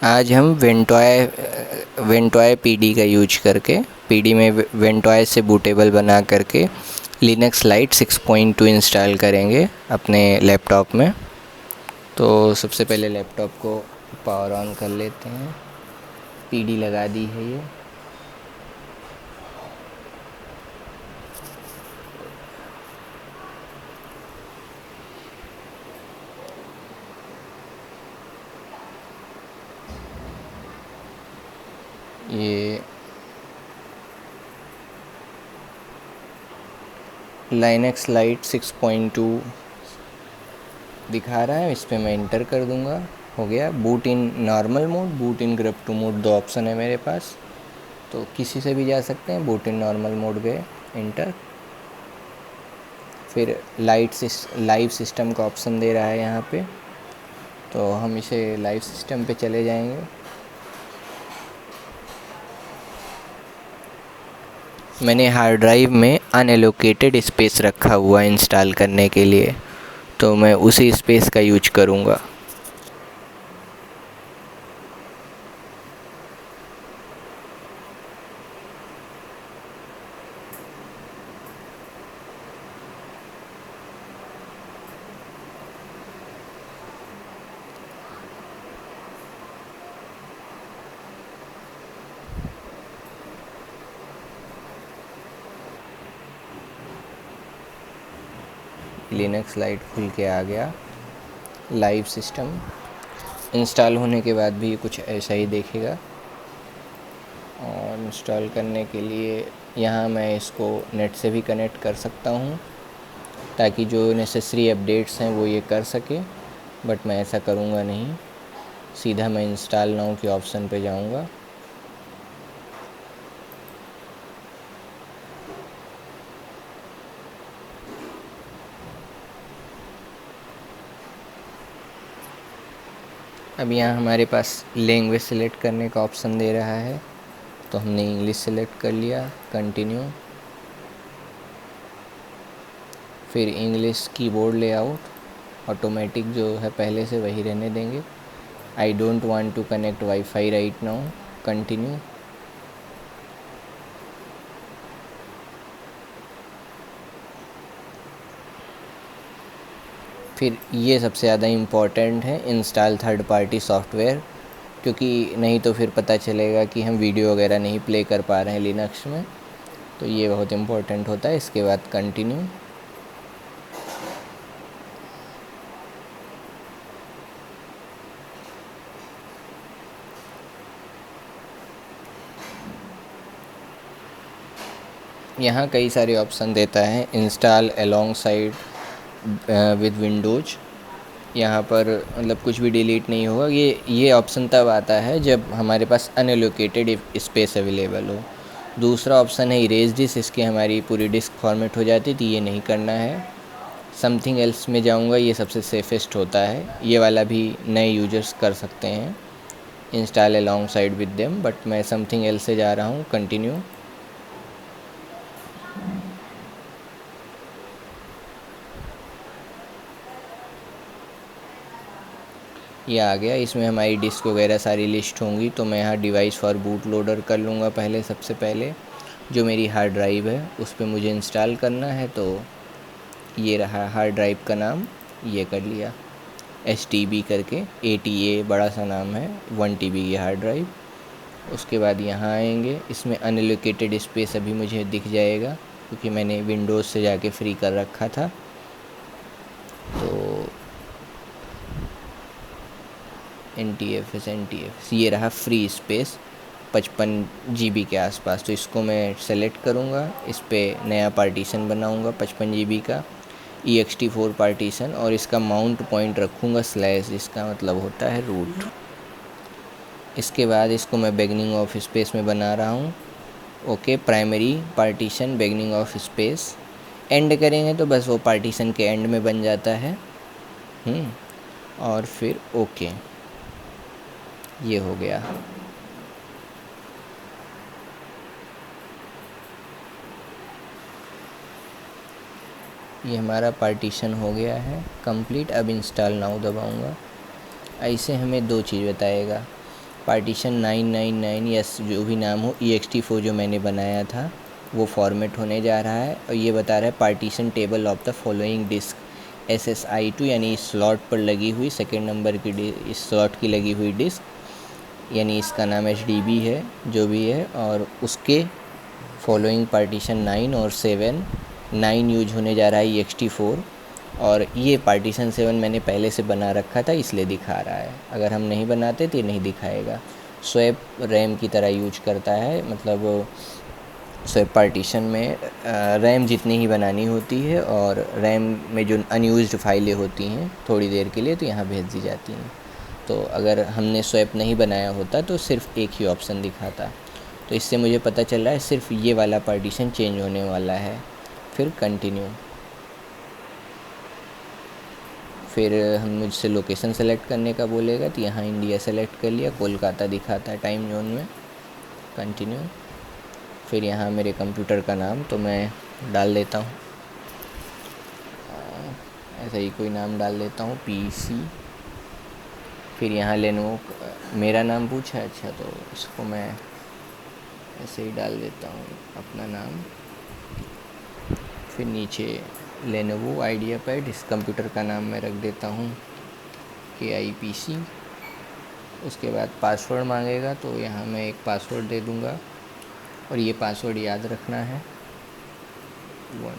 आज हम Ventoy PD का यूज करके पीडी में वेंटॉय से बूटेबल बना करके लिनक्स लाइट 6.2 इंस्टॉल करेंगे अपने लैपटॉप में। तो सबसे पहले लैपटॉप को पावर ऑन कर लेते हैं। पीडी लगा दी है ये लिनक्स लाइट 6.2 दिखा रहा है। इस पर मैं इंटर कर दूंगा। हो गया। Boot in normal mode, boot in group two mode, दो ऑप्शन है मेरे पास, तो किसी से भी जा सकते हैं। बूट इन नॉर्मल मोड गए, इंटर। फिर लाइव सिस्टम का ऑप्शन दे रहा है यहाँ पे, तो हम इसे लाइव सिस्टम पे चले जाएंगे। मैंने हार्ड ड्राइव में अनएलोकेटेड स्पेस रखा हुआ इंस्टॉल करने के लिए, तो मैं उसी स्पेस का यूज करूँगा। लिनक्स लाइट खुल के आ गया। लाइव सिस्टम इंस्टॉल होने के बाद भी कुछ ऐसा ही देखेगा। और इंस्टॉल करने के लिए यहाँ मैं इसको नेट से भी कनेक्ट कर सकता हूँ, ताकि जो नेसेसरी अपडेट्स हैं वो ये कर सके, बट मैं ऐसा करूँगा नहीं। सीधा मैं इंस्टॉल नाउ के ऑप्शन पे जाऊँगा। अब यहाँ हमारे पास लैंग्वेज सेलेक्ट करने का ऑप्शन दे रहा है, तो हमने इंग्लिश सेलेक्ट कर लिया। कंटिन्यू। फिर इंग्लिश कीबोर्ड लेआउट ऑटोमेटिक जो है पहले से वही रहने देंगे। I don't want to connect WiFi right now. Continue. फिर ये सबसे ज़्यादा इम्पॉर्टेंट है, इंस्टॉल थर्ड पार्टी सॉफ्टवेयर, क्योंकि नहीं तो फिर पता चलेगा कि हम वीडियो वगैरह नहीं प्ले कर पा रहे हैं लिनक्स में, तो ये बहुत इम्पोर्टेंट होता है। इसके बाद कंटिन्यू। यहाँ कई सारे ऑप्शन देता है। Install along side with Windows. यहाँ पर मतलब कुछ भी डिलीट नहीं होगा। ये ऑप्शन तब आता है जब हमारे पास अनएलोकेटेड स्पेस अवेलेबल हो। दूसरा ऑप्शन है इरेज डिस्क। इसकी हमारी पूरी डिस्क फॉर्मेट हो जाती थी, ये नहीं करना है। समथिंग एल्स में जाऊँगा, ये सबसे सेफेस्ट होता है। ये वाला भी नए यूजर्स कर सकते हैं, install along side with them, but मैं समथिंग एल्स से जा रहा हूँ। कंटिन्यू। ये आ गया। इसमें हमारी डिस्क वगैरह सारी लिस्ट होंगी, तो मैं यहाँ डिवाइस फॉर बूट लोडर कर लूँगा पहले। सबसे पहले जो मेरी हार्ड ड्राइव है उस पर मुझे इंस्टॉल करना है, तो ये रहा हार्ड ड्राइव का नाम, ये कर लिया STB करके। ATA बड़ा सा नाम है, 1 TB की हार्ड ड्राइव। उसके बाद यहाँ आएंगे। इसमें अनएलोकेटेड स्पेस अभी मुझे दिख जाएगा, क्योंकि मैंने विंडोज़ से जाके फ्री कर रखा था। तो NTFS ये रहा फ्री स्पेस 55 GB के आसपास। तो इसको मैं सेलेक्ट करूँगा। इस पर नया पार्टीशन बनाऊँगा 55 GB का ext4 पार्टीशन, और इसका माउंट पॉइंट रखूँगा / जिसका मतलब होता है रूट। इसके बाद इसको मैं बिगिनिंग ऑफ स्पेस में बना रहा हूँ। Okay. Primary partition beginning of space. And करेंगे तो बस वो पार्टीशन के एंड में बन जाता है। और फिर ओके, ये हो गया। ये हमारा पार्टीशन हो गया है कंप्लीट। अब इंस्टॉल नाउ दबाऊंगा। ऐसे हमें दो चीज़ बताएगा। पार्टीशन 999 या जो भी नाम हो, ext4 जो मैंने बनाया था वो फॉर्मेट होने जा रहा है। और ये बता रहा है partition table of the following disk SSI2, यानी इस स्लॉट पर लगी हुई सेकेंड नंबर की इस स्लॉट की लगी हुई डिस्क, यानी इसका नाम HDB है जो भी है, और उसके फॉलोइंग पार्टीशन 9 और 7। 9 यूज होने जा रहा है ext4, और ये पार्टीशन 7 मैंने पहले से बना रखा था इसलिए दिखा रहा है। अगर हम नहीं बनाते तो ये नहीं दिखाएगा। स्वैप रैम की तरह यूज करता है, मतलब स्वैप पार्टीशन में रैम जितनी ही बनानी होती है और रैम में जो अनयूज्ड फाइलें होती हैं थोड़ी देर के लिए तो यहाँ भेज दी जाती हैं। तो अगर हमने स्वैप नहीं बनाया होता तो सिर्फ एक ही ऑप्शन दिखाता। तो इससे मुझे पता चल रहा है सिर्फ ये वाला पार्टीशन चेंज होने वाला है। फिर कंटिन्यू। फिर हम मुझसे लोकेशन सेलेक्ट करने का बोलेगा तो यहाँ इंडिया सेलेक्ट कर लिया, कोलकाता दिखाता है टाइम जोन में। कंटिन्यू। फिर यहाँ मेरे कंप्यूटर का नाम तो मैं डाल देता हूँ, ऐसा ही कोई नाम डाल देता हूँ, PC। फिर यहाँ लेनोवो मेरा नाम पूछा है, अच्छा तो इसको मैं ऐसे ही डाल देता हूँ अपना नाम। फिर नीचे लेनोवो आइडिया पैड, इस कंप्यूटर का नाम मैं रख देता हूँ KIPC। उसके बाद पासवर्ड मांगेगा तो यहाँ मैं एक पासवर्ड दे दूँगा, और ये पासवर्ड याद रखना है। 1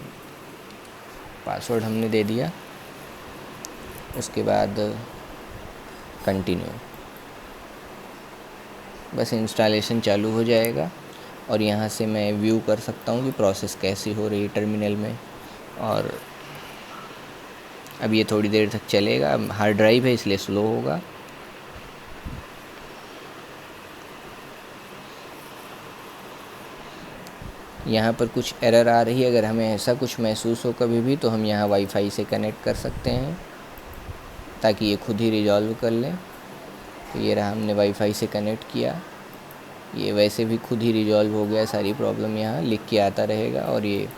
पासवर्ड हमने दे दिया। उसके बाद कंटिन्यू। बस इंस्टॉलेशन चालू हो जाएगा, और यहाँ से मैं व्यू कर सकता हूँ कि प्रोसेस कैसी हो रही है टर्मिनल में। और अब ये थोड़ी देर तक चलेगा। हार्ड ड्राइव है इसलिए स्लो होगा। यहाँ पर कुछ एरर आ रही है, अगर हमें ऐसा कुछ महसूस हो कभी भी तो हम यहाँ वाईफाई से कनेक्ट कर सकते हैं ताकि ये खुद ही रिजॉल्व कर लें। तो ये रहा, हमने वाईफाई से कनेक्ट किया, ये वैसे भी खुद ही रिजॉल्व हो गया। सारी प्रॉब्लम यहाँ लिख के आता रहेगा, और ये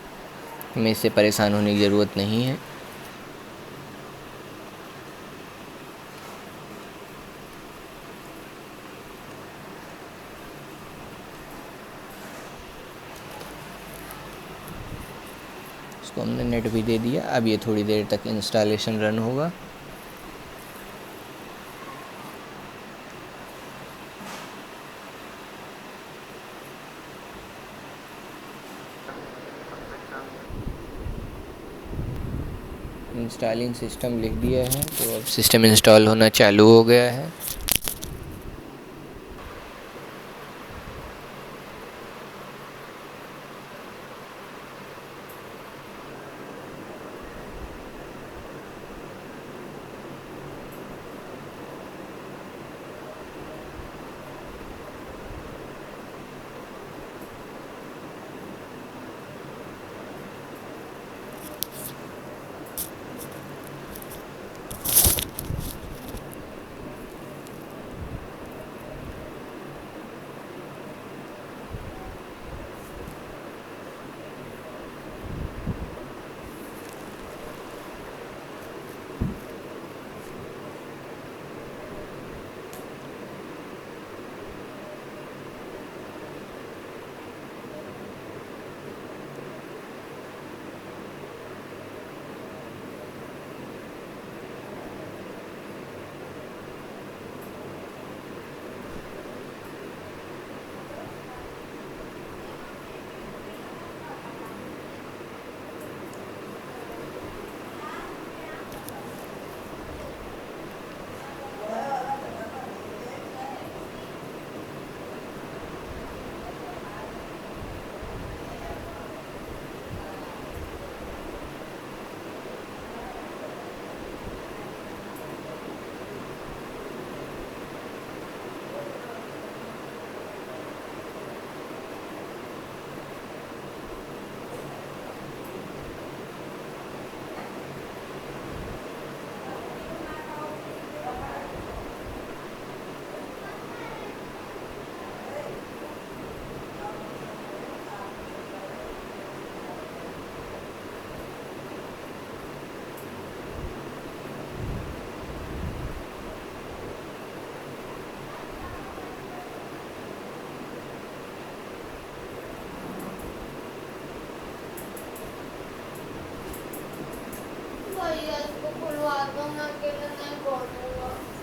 हमें इससे परेशान होने की ज़रूरत नहीं है। इसको हमने नेट भी दे दिया। अब ये थोड़ी देर तक इंस्टॉलेशन रन होगा। इंस्टॉलिंग सिस्टम लिख दिया है, तो अब सिस्टम इंस्टॉल होना चालू हो गया है।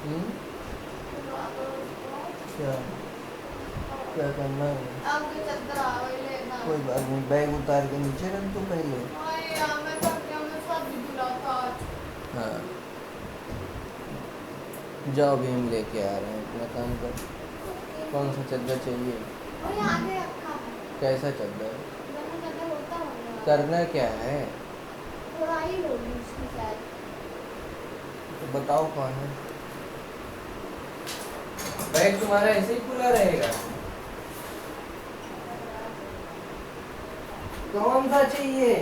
हम्म? क्या क्या करना है? कोई बात नहीं, बैग उतार के नीचे रख दो पहले। हाँ, जाओ भी हम लेके आ रहे हैं, अपना काम कर। कौन सा चद्दर चाहिए? कैसा चद्दर? करना क्या है? तो बताओ कौन है। बैग तुम्हारा ऐसे ही खुला रहेगा? कौन सा चाहिए?